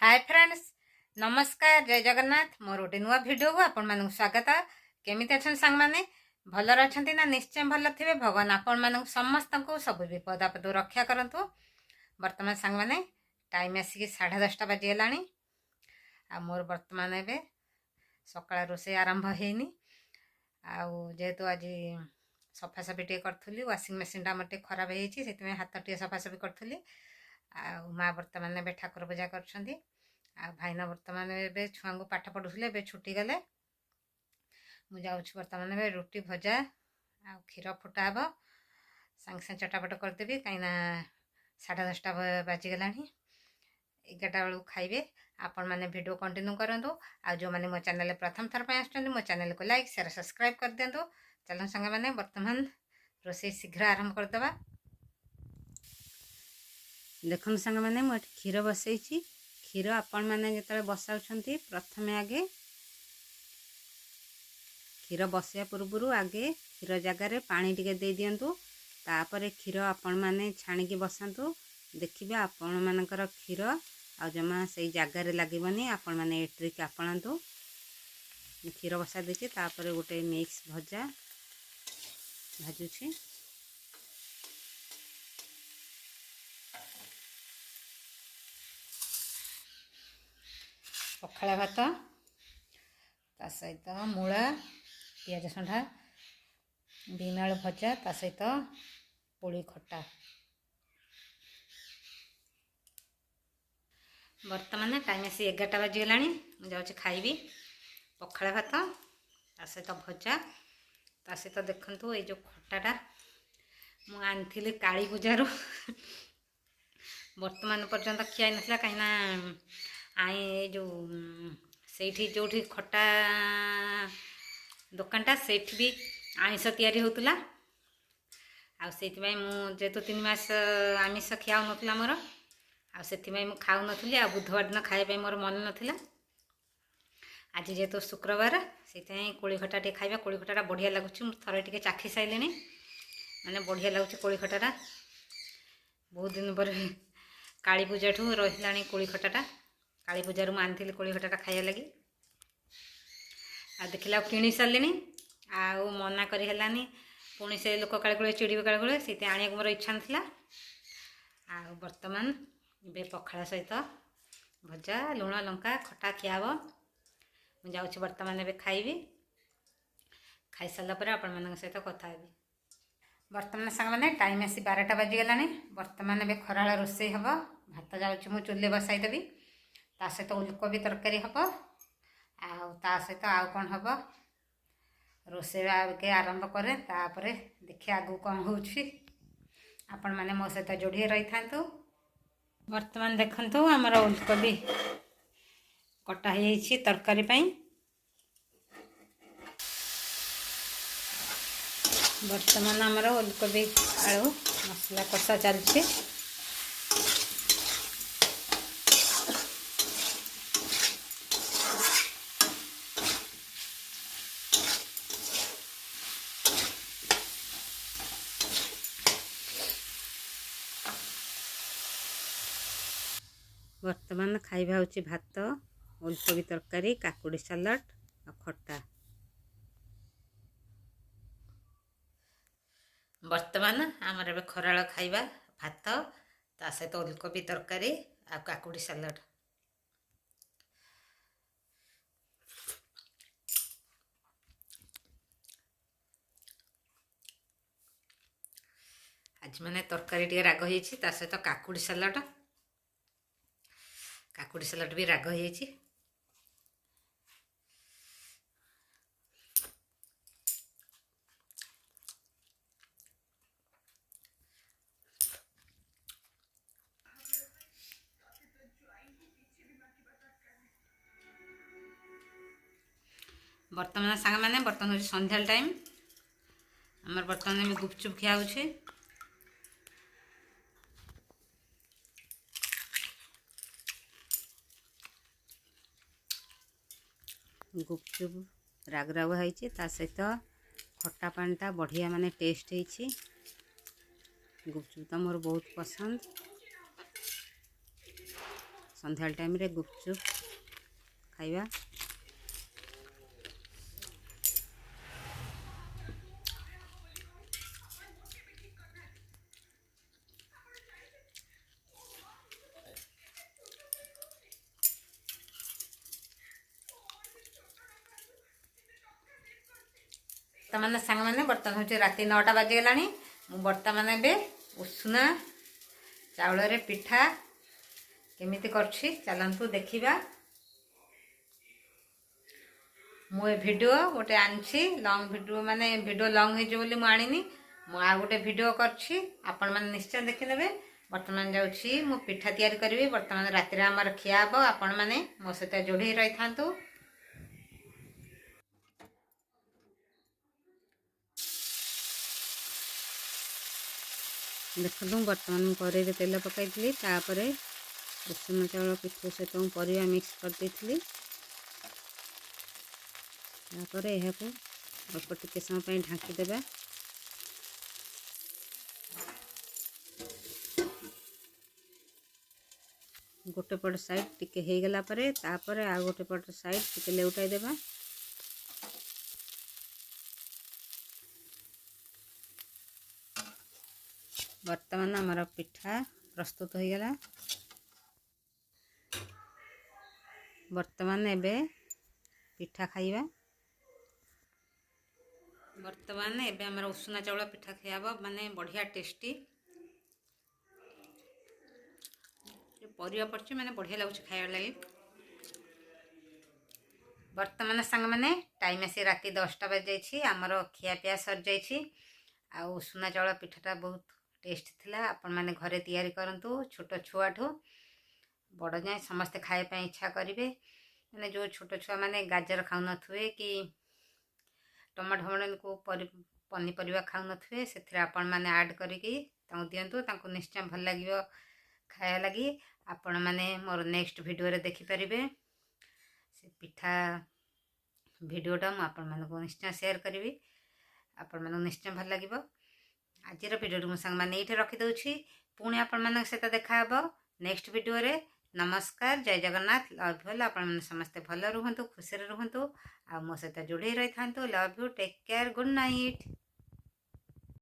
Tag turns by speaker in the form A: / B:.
A: Hi friends, नमस्कार, जय जगन्नाथ। मोर गोटे नुआ भिडियो को आपण मानक स्वागत। केमिति अछन संग माने भलर अछंती ना? निश्चय भल थिबे। भगवान आपण मानक समस्त को सब विपद आपद रक्षा करंतु। वर्तमान संग माने टाइम आसी 10:30 बाजी गलानी। आ मोर वर्तमान एबे सकाळ रोसे आरंभ हेनी। आ जेहेतु आज सफासफी टे करथुली, वाशिंग मशीन टा मटे खराब हेछि, सेति में हाथ टे सफासफी करथुली। आ माँ वर्तमान एबे ठाकुर पूजा करछंती। आ भाईना वर्तमान एबे छुआ को पाठ पढ़ुले, एबे छुट्टी गले। मु जाउछु वर्तमान एबे रोटी भजा आ क्षीर फुटा हबो। संग संग चटापट करदेबी, कहीं 10:30 बाजी गलानी। 11टा बेलू खाइबे। आपण माने वीडियो कंटिन्यू करंतु। आ जो माने मो चैनल प्रथम थर पे आछंती, मो चैनल को लाइक शेयर सब्सक्राइब कर देंतु। चलन संग माने वर्तमान रोसे शीघ्र आरंभ कर दबा। देखन संग माने मो क्षीर बसैछि। क्षीर आपण माने जतले बसाउछंती, प्रथमे आगे क्षीर बसिया पूर्वरु आगे क्षीर जगार पानी टिके दे दियंतु। तापरे क्षीर आपण माने छाणिकी बसांतु। देखिबे आपण मानकर क्षीर आ जमा से जगार लागबनी। आपण माने ए ट्रिक आपणांतु। क्षीर बसा देछि, तापरे गोटे मिक्स भजा भाजुछि। पखाला भात ता सहित मूला पियाज संढा बीन आलू भजा ता सहित पुली खट्टा। वर्तमान टाइम आसी 11टा बाजी गलानी। मुझे खाइबी पखाला भात ता सहित भजा ता सहित देखंतु ए जो खट्टाटा मु आनी काली पूजार वर्तमान पर्यंत खिया नथिला। कहीं आई जो सेठी जोठी खट्टा दुकानटा सेठी भी आमिष तैयारी होतुला। आ सेति मु जेतु 3 मास आमिष खिया नथुला मोर। आ सेति मु खाउ नथुली। आ बुधवार दिन खाइबे मोर मन नथिला। आज जेतु शुक्रवार, सेति कोली खट्टा टे खाइबा। कोली खट्टाटा बढ़िया लागुछि। मु थरे टिके चाखी साइलेनी, माने बढ़िया लागुछि कोली खट्टाटा। बहुत दिन पर काली पूजा ठू रहिलानी कोली खट्टाटा। काली पूजार मु आनी कोली खट्टाटा खाइया लगी। आ देखला किणी सारलेनी। आ मना करी हेलानी, पुणी से लोक काले कोले चिड़ीबे काले कोले, सेति आनिया मोर इच्छा नथिला। आ वर्तमान बे पखाला सहित भजा लुण लंका खट्टा खिया हबो। मु जाउछि वर्तमान एबे खाइबी। खाइ सारला परे आपण मानक सहित कथा हेबी। वर्तमान संग माने टाइम आसी 12टा बाजी गलानी। वर्तमान एबे खराला रोषेई हबो। भात जाउछि मु चुल्ले बसाई देबी। ता सहित उलकोबी तरकारी हबो। आ ता सहित आउ कोन हबो रोषेई के आरंभ करे। तापरे देखि आगु कोन होउछि। आपण माने मो सहित जोड़ी रही थांतु। वर्तमान देखंतु हमर उलकोबी कटा हे छी तरकारी पई। वर्तमान हमर उलकोबी आलू मसला कषा चलछि। वर्तमान खाइबा होछि भात, उलकोबी तरकारी, काकुड़ी सलाड आ खट्टा। वर्तमान आमर एबे खराळ खाइबा भात ता सहित उलकोबी तरकारी आ काकुड़ी सलाड। आज माने तरकारी टे राग हेछि, ता सहित काकुड़ी सलाड भी राग हेछि। वर्तमान सांग माने बर्तन होछि संध्या टाइम। हमर बर्तन में गुपचुप खिया होछि। गुपचुप राग राग होइछि, ता सहित खट्टा पानटा बढ़िया माने टेस्ट होइछि। गुपचुप तो मोर बहुत पसंद। ସନ୍ଧ୍ୟାବେଳେ ଟାଇମ୍ରେ ଗୁପଚୁପ୍ ଖାଇବା। ବର୍ତ୍ତମାନ ସାଙ୍ଗମାନେ ବର୍ତ୍ତମାନ ହେଉଛି ରାତି 9ଟା ବାଜିଗଲାଣି। ମୁଁ ବର୍ତ୍ତମାନ ଏବେ ଉଷୁନା ଚାଉଳରେ ପିଠା କେମିତି କରୁଛି ଚାଲନ୍ତୁ ଦେଖିବା। ମୁଁ ଏ ଭିଡ଼ିଓ ଗୋଟେ ଆଣିଛି ଲଙ୍ଗ୍ ଭିଡ଼ିଓ, ମାନେ ଭିଡ଼ିଓ ଲଙ୍ଗ୍ ହେଇଯିବ ବୋଲି ମୁଁ ଆଣିନି। ମୁଁ ଆଉ ଗୋଟେ ଭିଡ଼ିଓ କରିଛି, ଆପଣମାନେ ନିଶ୍ଚୟ ଦେଖିନେବେ। ବର୍ତ୍ତମାନ ଯାଉଛି ମୁଁ ପିଠା ତିଆରି କରିବି। ବର୍ତ୍ତମାନ ରାତିରେ ଆମର ଖିଆ ହେବ, ଆପଣମାନେ ମୋ ସହିତ ଯୋଡ଼ି ହେଇ ରହିଥାନ୍ତୁ। ଦେଖନ୍ତୁ ବର୍ତ୍ତମାନ ମୁଁ କଡ଼େଇରେ ତେଲ ପକାଇଥିଲି, ତାପରେ ଉଷୁନା ଚାଉଳ ପିଠା ସହିତ ମୁଁ ପରିବା ମିକ୍ସ କରିଦେଇଥିଲି। ତାପରେ ଏହାକୁ ଅଳ୍ପ ଟିକେ ସମୟ ପାଇଁ ଢାଙ୍କିଦେବା। ଗୋଟେ ପଟ ସାଇଡ଼୍ ଟିକେ ହେଇଗଲା ପରେ ତାପରେ ଆଉ ଗୋଟେ ପଟ ସାଇଡ଼୍ ଟିକେ ଲେଉଟାଇ ଦେବା। ବର୍ତ୍ତମାନ ଆମର ପିଠା ପ୍ରସ୍ତୁତ ହୋଇଗଲା। ବର୍ତ୍ତମାନ ଏବେ ପିଠା ଖାଇବା। ବର୍ତ୍ତମାନ ଏବେ ଆମର ଉଷୁନା ଚାଉଳ ପିଠା ଖାଇବା, ମାନେ ବଢ଼ିଆ ଟେଷ୍ଟି ପରିବା ପଡ଼ିଛି, ମାନେ ବଢ଼ିଆ ଲାଗୁଛି ଖାଇବା ଲାଗି। ବର୍ତ୍ତମାନ ସାଙ୍ଗମାନେ ଟାଇମ୍ ଆସି ରାତି 10ଟା ବାଜିଯାଇଛି, ଆମର ଖିଆପିଆ ସରିଯାଇଛି। ଆଉ ଉଷୁନା ଚାଉଳ ପିଠାଟା ବହୁତ ଟେଷ୍ଟ ଥିଲା। ଆପଣମାନେ ଘରେ ତିଆରି କରନ୍ତୁ, ଛୋଟ ଛୁଆଠୁ ବଡ଼ ଯାଏଁ ସମସ୍ତେ ଖାଇବା ପାଇଁ ଇଚ୍ଛା କରିବେ। ମାନେ ଯେଉଁ ଛୋଟ ଛୁଆମାନେ ଗାଜର ଖାଉନଥିବେ କି ଟମାଟୋ ଫମାଟୋ ପନିପରିବା ଖାଉନଥିବେ, ସେଥିରେ ଆପଣମାନେ ଆଡ଼୍ କରିକି ତାଙ୍କୁ ଦିଅନ୍ତୁ, ତାଙ୍କୁ ନିଶ୍ଚୟ ଭଲ ଲାଗିବ ଖାଇବା ଲାଗି। ଆପଣମାନେ ମୋର ନେକ୍ସଟ ଭିଡ଼ିଓରେ ଦେଖିପାରିବେ। ସେ ପିଠା ଭିଡ଼ିଓଟା ମୁଁ ଆପଣମାନଙ୍କୁ ନିଶ୍ଚୟ ସେୟାର କରିବି, ଆପଣମାନଙ୍କୁ ନିଶ୍ଚୟ ଭଲ ଲାଗିବ। ଆଜିର ଭିଡ଼ିଓଟି ମୁଁ ସାଙ୍ଗମାନେ ଏଇଠି ରଖିଦେଉଛି। ପୁଣି ଆପଣମାନଙ୍କ ସହିତ ଦେଖାହେବ ନେକ୍ସଟ ଭିଡ଼ିଓରେ। ନମସ୍କାର, ଜୟ ଜଗନ୍ନାଥ, ଲଭ୍ ୟୁ ଅଲ୍। ଆପଣମାନେ ସମସ୍ତେ ଭଲ ରୁହନ୍ତୁ, ଖୁସିରେ ରୁହନ୍ତୁ, ଆଉ ମୋ ସହିତ ଯୋଡ଼ି ରହିଥାନ୍ତୁ। Love you, take care, good night.